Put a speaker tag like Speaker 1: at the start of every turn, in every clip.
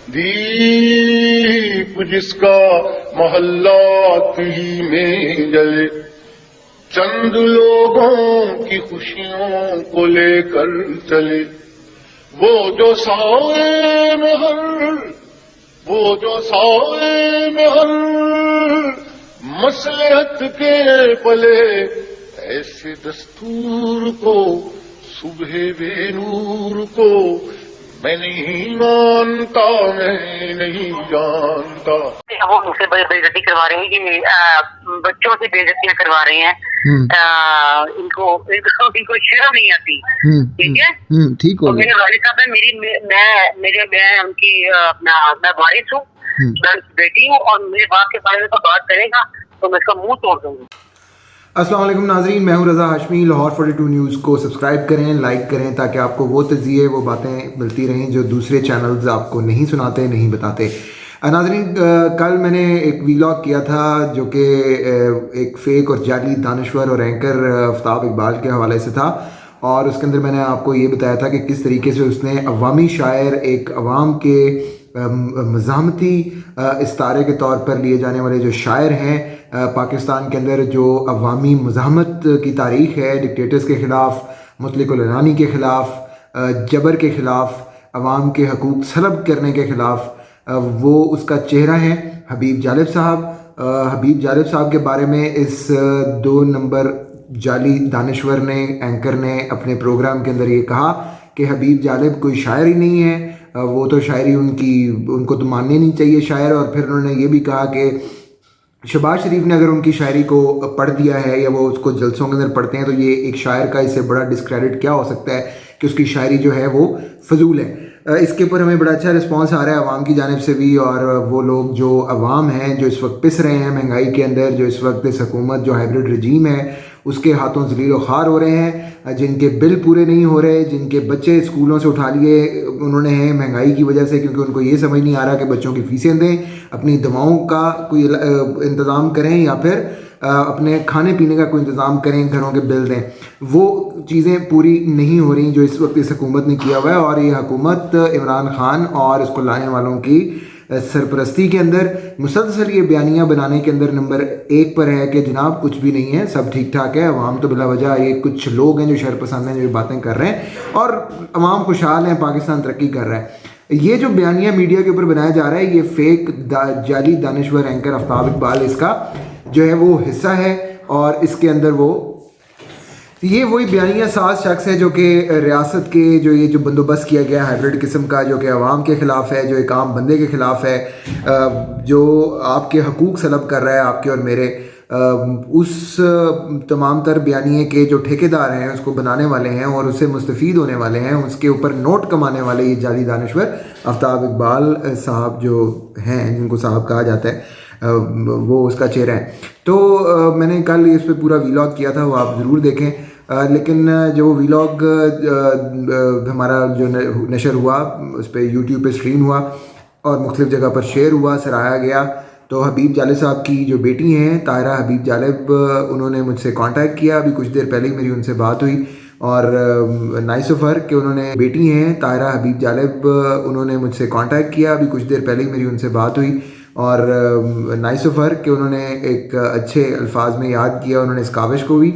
Speaker 1: دیپ جس کا محلات ہی میں جلے، چند لوگوں کی خوشیوں کو لے کر چلے، وہ جو سائے میں ہر مصلحت کے پلے، ایسے دستور کو صبح بے نور کو میں نہیں مانتا، میں نہیں جانتا۔
Speaker 2: وہ مجھ سے بےعزتی کروا رہے ہیں کہ بچوں سے بےعزتیاں کروا رہے ہیں، ان کو شرم نہیں آتی، ٹھیک ہے،
Speaker 3: ٹھیک ہو گیا۔
Speaker 2: میرے والد صاحب ہے، میں ان کی میں وارث ہوں، میں بیٹی ہوں، اور میرے باپ کے بارے میں بات کرے گا تو میں اس کا منہ توڑ دوں گا۔
Speaker 3: السلام علیکم ناظرین، میں ہوں رضا ہاشمی۔ لاہور 42 نیوز کو سبسکرائب کریں، لائک کریں، تاکہ آپ کو وہ تجزیے، وہ باتیں ملتی رہیں جو دوسرے چینلز آپ کو نہیں سناتے، نہیں بتاتے۔ ناظرین، کل میں نے ایک ویلاگ کیا تھا جو کہ ایک فیک اور جعلی دانشور اور اینکر آفتاب اقبال کے حوالے سے تھا، اور اس کے اندر میں نے آپ کو یہ بتایا تھا کہ کس طریقے سے اس نے عوامی شاعر، ایک عوام کے مزاحمتی استارے کے طور پر لیے جانے والے جو شاعر ہیں پاکستان کے اندر، جو عوامی مزاحمت کی تاریخ ہے، ڈکٹیٹرز کے خلاف، مطلق العنانی کے خلاف، جبر کے خلاف، عوام کے حقوق سلب کرنے کے خلاف، وہ اس کا چہرہ ہے حبیب جالب صاحب۔ حبیب جالب صاحب کے بارے میں اس 2 نمبر جعلی دانشور نے، اینکر نے اپنے پروگرام کے اندر یہ کہا کہ حبیب جالب کوئی شاعر ہی نہیں ہے، وہ تو شاعری ان کو تو ماننی نہیں چاہیے شاعر۔ اور پھر انہوں نے یہ بھی کہا کہ شہباز شریف نے اگر ان کی شاعری کو پڑھ دیا ہے یا وہ اس کو جلسوں کے اندر پڑھتے ہیں تو یہ ایک شاعر کا اس سے بڑا ڈسکریڈٹ کیا ہو سکتا ہے کہ اس کی شاعری جو ہے وہ فضول ہے۔ اس کے اوپر ہمیں بڑا اچھا رسپانس آ رہا ہے عوام کی جانب سے بھی، اور وہ لوگ جو عوام ہیں جو اس وقت پس رہے ہیں مہنگائی کے اندر، جو اس وقت اس حکومت جو ہائیبرڈ رجیم ہے اس کے ہاتھوں ذلیل و خوار ہو رہے ہیں، جن کے بل پورے نہیں ہو رہے، جن کے بچے اسکولوں سے اٹھا لیے انہوں نے ہیں مہنگائی کی وجہ سے، کیونکہ ان کو یہ سمجھ نہیں آ رہا کہ بچوں کی فیسیں دیں، اپنی دواؤں کا کوئی انتظام کریں، یا پھر اپنے کھانے پینے کا کوئی انتظام کریں، گھروں کے بل دیں۔ وہ چیزیں پوری نہیں ہو رہی جو اس وقت اس حکومت نے کیا ہوا ہے، اور یہ حکومت عمران خان اور اس کو لانے والوں کی سرپرستی کے اندر مسلسل یہ بیانیاں بنانے کے اندر نمبر 1 پر ہے کہ جناب کچھ بھی نہیں ہے، سب ٹھیک ٹھاک ہے، عوام تو بلا وجہ یہ کچھ لوگ ہیں جو شر پسند ہیں جو باتیں کر رہے ہیں، اور عوام خوشحال ہیں، پاکستان ترقی کر رہا ہے۔ یہ جو بیانیہ میڈیا کے اوپر بنایا جا رہا ہے، یہ فیک جعلی دانشور اینکر آفتاب اقبال اس کا جو ہے وہ حصہ ہے، اور اس کے اندر یہ وہی بیانیہ ساز شخص ہے جو کہ ریاست کے یہ جو بندوبست کیا گیا ہے ہائیبرڈ قسم کا، جو کہ عوام کے خلاف ہے، جو ایک عام بندے کے خلاف ہے، جو آپ کے حقوق سلب کر رہا ہے، آپ کے اور میرے، اس تمام تر بیانیے کے جو ٹھیکیدار ہیں، اس کو بنانے والے ہیں اور اس سے مستفید ہونے والے ہیں، اس کے اوپر نوٹ کمانے والے یہ جعلی دانشور آفتاب اقبال صاحب جو ہیں، جن کو صاحب کہا جاتا ہے، وہ اس کا چہرہ ہے۔ تو میں نے کل اس پہ پورا ویلاگ کیا تھا، وہ آپ ضرور دیکھیں، لیکن جو ویلاگ ہمارا جو نشر ہوا اس پہ یوٹیوب پہ اسٹریم ہوا اور مختلف جگہ پر شیئر ہوا، سراہا گیا، تو حبیب جالب صاحب کی جو بیٹی ہیں طاہرہ حبیب جالب، انہوں نے مجھ سے کانٹیکٹ کیا، ابھی کچھ دیر پہلے ہی میری ان سے بات ہوئی، اور نائس آف ہر کہ انہوں نے بیٹی ہیں طاہرہ حبیب جالب، انہوں نے مجھ سے کانٹیکٹ کیا، ابھی کچھ دیر پہلے ہی میری ان سے بات ہوئی، اور نائس آف ہر کہ انہوں نے ایک اچھے الفاظ میں یاد کیا انہوں نے اس کاوش کو بھی،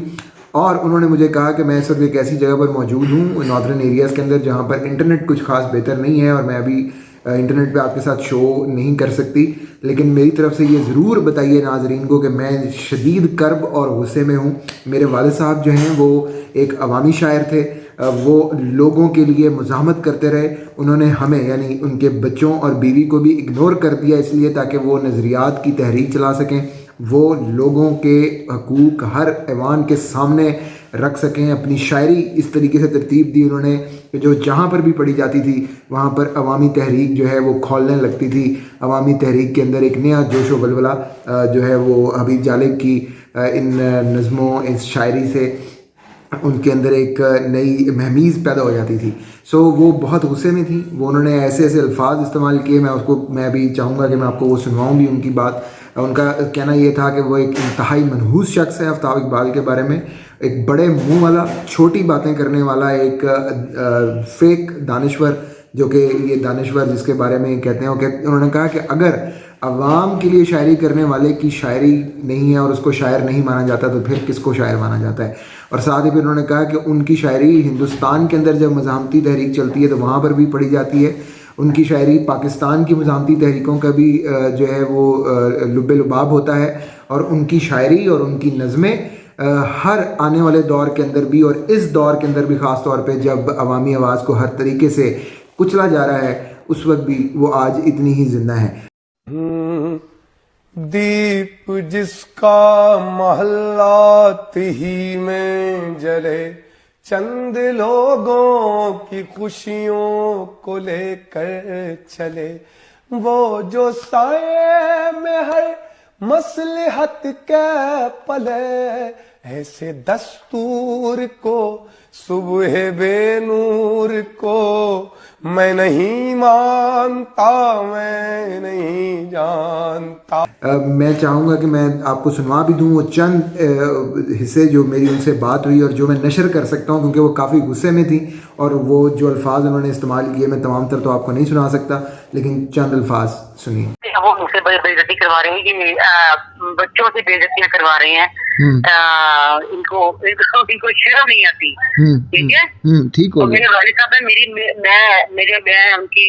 Speaker 3: اور انہوں نے مجھے کہا کہ میں اس وقت ایک ایسی جگہ پر موجود ہوں ناردرن ایریاز کے اندر جہاں پر انٹرنیٹ کچھ خاص بہتر نہیں ہے، اور میں ابھی انٹرنیٹ پہ آپ کے ساتھ شو نہیں کر سکتی، لیکن میری طرف سے یہ ضرور بتائیے ناظرین کو کہ میں شدید کرب اور غصے میں ہوں۔ میرے والد صاحب جو ہیں وہ ایک عوامی شاعر تھے، وہ لوگوں کے لیے مزاحمت کرتے رہے، انہوں نے ہمیں یعنی ان کے بچوں اور بیوی کو بھی اگنور کر دیا اس لیے تاکہ وہ نظریات کی تحریک چلا سکیں، وہ لوگوں کے حقوق ہر ایوان کے سامنے رکھ سکیں، اپنی شاعری اس طریقے سے ترتیب دی انہوں نے کہ جو جہاں پر بھی پڑھی جاتی تھی وہاں پر عوامی تحریک جو ہے وہ کھولنے لگتی تھی، عوامی تحریک کے اندر ایک نیا جوش و ولولہ جو ہے وہ حبیب جالب کی ان نظموں، اس شاعری سے ان کے اندر ایک نئی مہمیز پیدا ہو جاتی تھی۔ سو وہ بہت غصے میں تھی، وہ انہوں نے ایسے ایسے الفاظ استعمال کیے، میں ابھی چاہوں گا کہ میں آپ کو وہ سنواؤں بھی ان کی بات۔ ان کا کہنا یہ تھا کہ وہ ایک انتہائی منحوس شخص ہے آفتاب اقبال کے بارے میں، ایک بڑے منہ والا، چھوٹی باتیں کرنے والا، ایک فیک دانشور جو کہ یہ دانشور جس کے بارے میں کہتے ہیں انہوں نے کہا کہ اگر عوام کے لیے شاعری کرنے والے کی شاعری نہیں ہے اور اس کو شاعر نہیں مانا جاتا تو پھر کس کو شاعر مانا جاتا ہے. اور ساتھ ہی پھر انہوں نے کہا کہ ان کی شاعری ہندوستان کے اندر جب مزاحمتی تحریک چلتی ہے تو وہاں پر بھی پڑھی جاتی ہے. ان کی شاعری پاکستان کی مزاحمتی تحریکوں کا بھی جو ہے وہ لب لباب ہوتا ہے. اور ان کی شاعری اور ان کی نظمیں ہر آنے والے دور کے اندر بھی اور اس دور کے اندر بھی خاص طور پہ جب عوامی آواز کو ہر طریقے سے کچلا جا رہا ہے اس وقت بھی وہ آج اتنی ہی زندہ ہے.
Speaker 4: دیپ جس کا محلات ہی میں جلے چند لوگوں کی خوشیوں کو لے کر چلے وہ جو سائے میں ہر مصلحت کے پلے ایسے دستور کو صبح بے نور کو میں نہیں مانتا میں نہیں جانتا.
Speaker 3: میں چاہوں گا کہ میں آپ کو سنوا بھی دوں وہ چند حصے جو میری ان سے بات ہوئی اور جو میں نشر کر سکتا ہوں کیونکہ وہ کافی غصے میں تھی اور وہ جو الفاظ انہوں نے استعمال کیے میں تمام تر تو آپ کو نہیں سنا سکتا لیکن چند الفاظ سنیے.
Speaker 2: وہ ان سے بےعزتی کروا رہی ہیں کہ بچوں سے بےعزتیاں کروا رہے ہیں. ان کو شرم نہیں آتی. ٹھیک ہے
Speaker 3: ٹھیک ہو.
Speaker 2: میرے والد صاحب ہے میں ان کی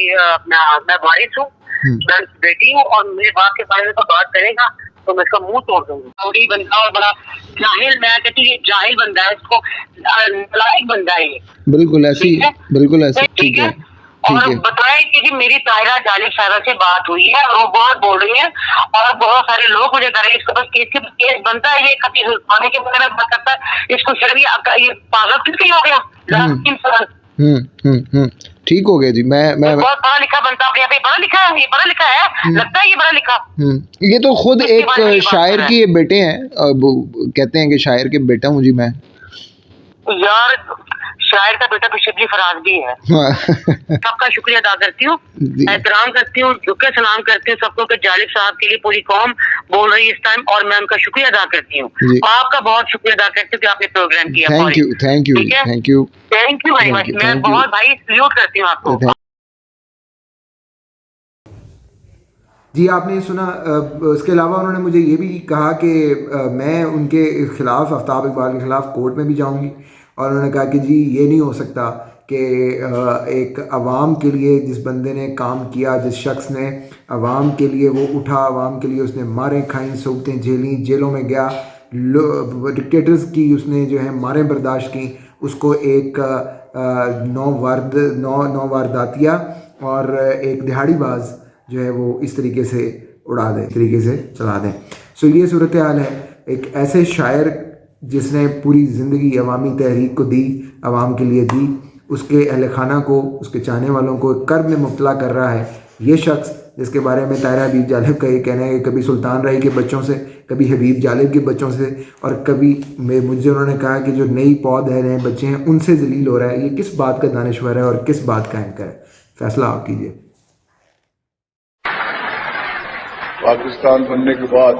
Speaker 2: میں وارث ہوں میں بیٹی ہوں اور میرے باپ کے بارے میں تو بات کرے گا تو میں اس کا منہ توڑ دوں گا. چوری بندہ اور بڑا جاہل میں کہتی ہوں یہ جاہل بندہ ہے اس کو نالائق بندہ ہے یہ.
Speaker 3: بالکل ایسی بالکل ایسی. ٹھیک ہے
Speaker 2: اور بتائیں کہ میری طاہرہ جالب صاحبہ سے بات ہوئی ہے اور وہ بہت بول رہی ہیں اور بہت سارے لوگ مجھے کہہ رہے ہیں اس کو بس کیس بنتا ہے یہ کبھی آنے کے بغیر بات کرتا ہے اس کو شرم یہ پاگل کس لیے ہو گیا.
Speaker 3: ٹھیک ہو گیا جی. میں
Speaker 2: بہت پڑھا لکھا بنتا اپنے یہاں پہ پڑھا لکھا ہے یہ پڑھا لکھا ہے لگتا ہے یہ پڑھا لکھا.
Speaker 3: یہ تو خود ایک شاعر کی بیٹے ہیں کہتے ہیں کہ شاعر کے بیٹا ہوں جی میں.
Speaker 2: یار شاعر کا بیٹا تو شبلی فراز بھی ہے. سب کا شکریہ ادا کرتی ہوں احترام کرتی ہوں جھک کے سلام کرتی ہوں سب کو کہ جالب صاحب کے لیے پوری قوم بول رہی ہے اس ٹائم اور میں ان کا شکریہ ادا کرتی ہوں. آپ کا بہت شکریہ ادا کرتی ہوں کہ آپ نے پروگرام کیا.
Speaker 3: Thank you
Speaker 2: very much. میں بہت بھائی سلیوٹ کرتی ہوں آپ کو.
Speaker 3: جی آپ نے سنا. اس کے علاوہ انہوں نے مجھے یہ بھی کہا کہ میں ان کے خلاف آفتاب اقبال کے خلاف کورٹ میں بھی جاؤں گی اور انہوں نے کہا کہ جی یہ نہیں ہو سکتا کہ ایک عوام کے لیے جس بندے نے کام کیا جس شخص نے عوام کے لیے وہ اٹھا عوام کے لیے اس نے ماریں کھائیں صوبتیں جھیلیں جیلوں میں گیا ڈکٹیٹرز کی اس نے جو ہے ماریں برداشت کی اس کو ایک نو وارداتیہ اور ایک دہاڑی باز جو ہے وہ اس طریقے سے اڑا دیں اس طریقے سے چلا دیں. سو یہ صورتحال ہے. ایک ایسے شاعر جس نے پوری زندگی عوامی تحریک کو دی عوام کے لیے دی اس کے اہل خانہ کو اس کے چاہنے والوں کو کرب میں مبتلا کر رہا ہے یہ شخص جس کے بارے میں طاہرہ حبیب جالب کا یہ کہنا ہے کہ کبھی سلطان راہی کے بچوں سے کبھی حبیب جالب کے بچوں سے اور کبھی مجھے انہوں نے کہا کہ جو نئی پود ہے نئے بچے ہیں ان سے ذلیل ہو رہا ہے. یہ کس بات کا دانشور ہے اور کس بات کا اینکر ہے؟ فیصلہ آپ کیجیے.
Speaker 1: پاکستان بننے کے بعد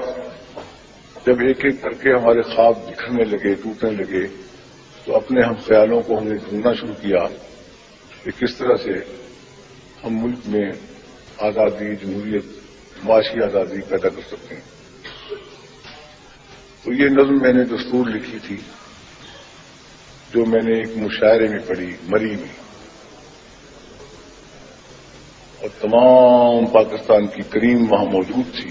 Speaker 1: جب ایک ایک کر کے ہمارے خواب بکھرنے لگے ٹوٹنے لگے تو اپنے ہم خیالوں کو ہم نے ڈھونڈنا شروع کیا کہ کس طرح سے ہم ملک میں آزادی جمہوریت معاشی آزادی پیدا کر سکتے ہیں. تو یہ نظم میں نے دستور لکھی تھی جو میں نے ایک مشاعرے میں پڑھی مری میں اور تمام پاکستان کی کریم وہاں موجود تھی.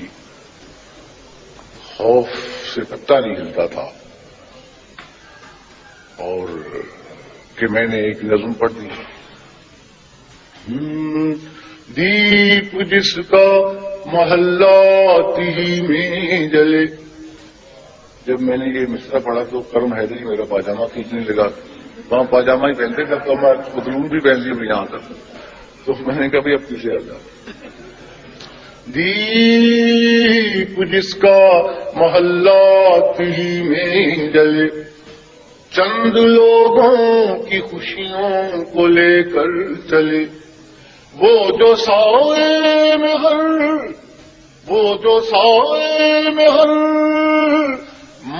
Speaker 1: خوف سے پتہ نہیں ہلتا تھا اور کہ میں نے ایک نظم پڑھ دی دیپ جس کا محلات ہی میں جلے. جب میں نے یہ مصرع پڑھا تو کرم حیدری میرا پاجامہ کھینچنے لگا. وہاں پاجامہ ہی پہنتے تھا تو میں پتلون بھی پہن لی یہاں تک تو میں نے کہا بھائی اب پیچھے آ جاؤ. دیپ جس کا محلات ہی میں جلے چند لوگوں کی خوشیوں کو لے کر چلے وہ جو سائے میں ہر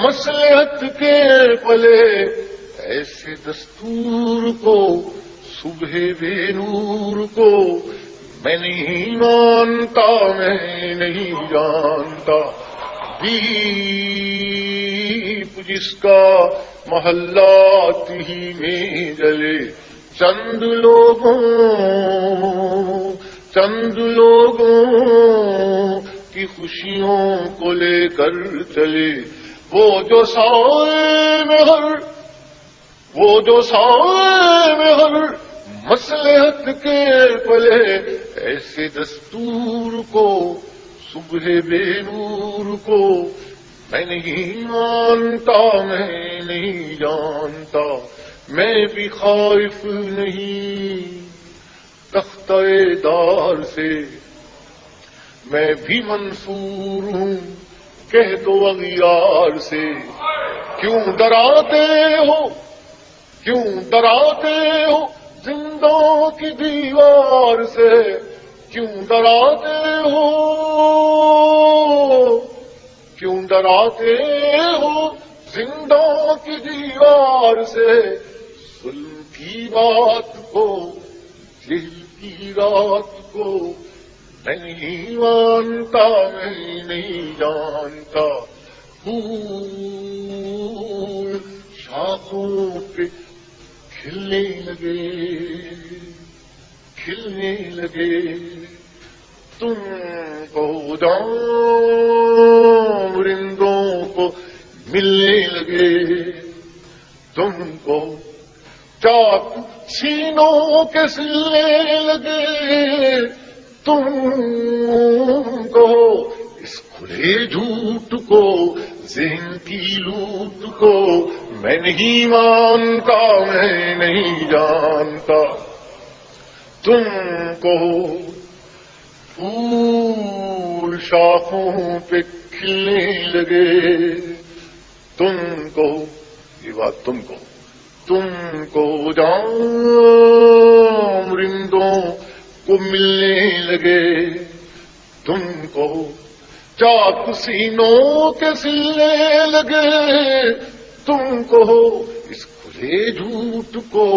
Speaker 1: مصلحت کے پلے ایسے دستور کو صبح بے نور کو میں نہیں مانتا، میں نہیں جانتا، دیپ جس کا محلات ہی میں جلے، چند لوگوں کی خوشیوں کو لے کر چلے، وہ جو سائے میں ہر مصلحت کے پلے، ایسے دستور کو صبح بے نور کو میں نہیں مانتا، میں نہیں جانتا، میں بھی خائف نہیں تختہ دار سے، میں بھی منصور ہوں کہہ دو اغیار سے، کیوں ڈراتے ہو زندوں کی دیوار سے، کیوں ڈراتے ہو زندوں کی دیوار سے، ظلم کی بات کو دل کی رات کو میں نہیں مانتا، میں نہیں جانتا، پھول شاخوں پہ کھلنے لگے، تم کو رندوں کو ملنے لگے، تم کو چاک سینوں کے سلنے لگے، تم کو اس کھلے جھوٹ کو ذہن کی لوٹ کو میں نہیں مانتا، میں نہیں جانتا، تم کو پھول شاخوں پہ کھلنے لگے، تم کو یہ بات تم کو جام رندوں کو ملنے لگے، تم کو چاک سینوں کے سلنے لگے، تم کو اس کھلے جھوٹ کو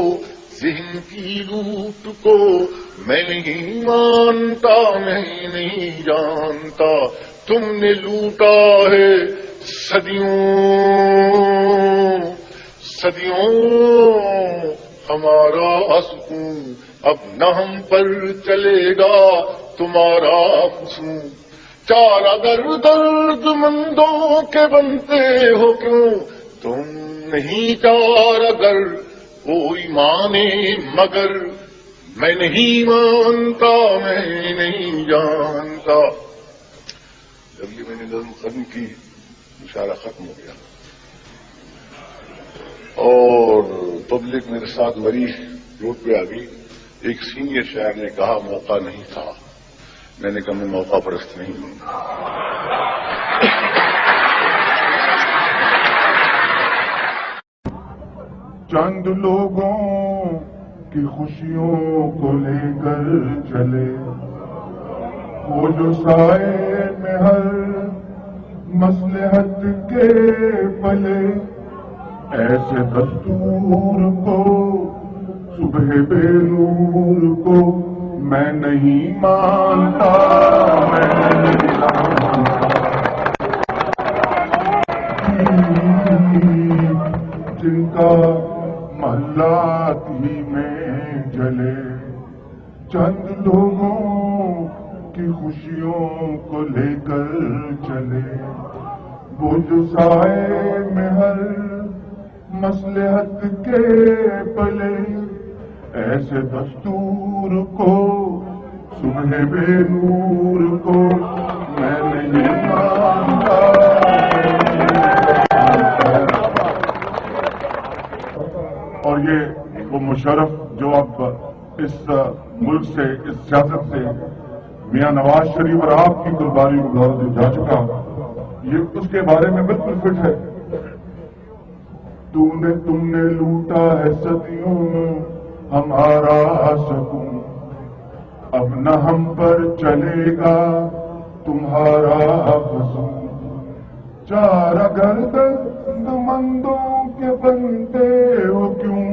Speaker 1: ذہن کی لوٹ کو میں نہیں مانتا، میں نہیں جانتا، تم نے لوٹا ہے صدیوں ہمارا سکون، اب نہ ہم پر چلے گا تمہارا فسون، چارہ درد مندوں کے بنتے ہو کیوں، تم نہیں چارہ گر کوئی مانے مگر میں نہیں مانتا، میں نہیں جانتا۔ جب یہ میں نے نظم ختم کی مشاعرہ ختم ہو گیا اور پبلک میرے ساتھ مریض روڈ پہ آ گئی۔ ایک سینئر شاعر نے کہا موقع نہیں تھا، میں نے کہا میں موقع پرست نہیں ہوں۔
Speaker 5: چند لوگوں کی خوشیوں کو لے کر چلے، وہ جو سائے میں ہر مصلحت کے پلے، ایسے دستور کو صبح بے نور کو میں نہیں مانتا، میں نہیں مانتا، جن کا محلات ہی میں جلے، چند لوگوں کی خوشیوں کو لے کر چلے، وہ جو سائے میں ہر مصلحت کے پلے، ایسے دستور کو صبح بے نور کو میں نہیں مانتا۔ اور یہ وہ مشرف جو اب اس ملک سے، اس سیاست سے میاں نواز شریف اور آپ کی قربانی گزار جو جا چکا، یہ اس کے بارے میں بالکل فٹ ہے۔ تم نے لوٹا ہے صدیوں ہمارا سکون، اب نہ ہم پر چلے گا تمہارا فسون، چارہ گردن مندوں کے بنتے ہو کیوں،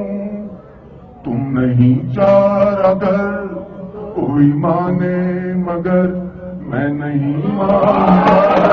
Speaker 5: تم نہیں چار اگر کوئی مانے مگر میں نہیں مانتا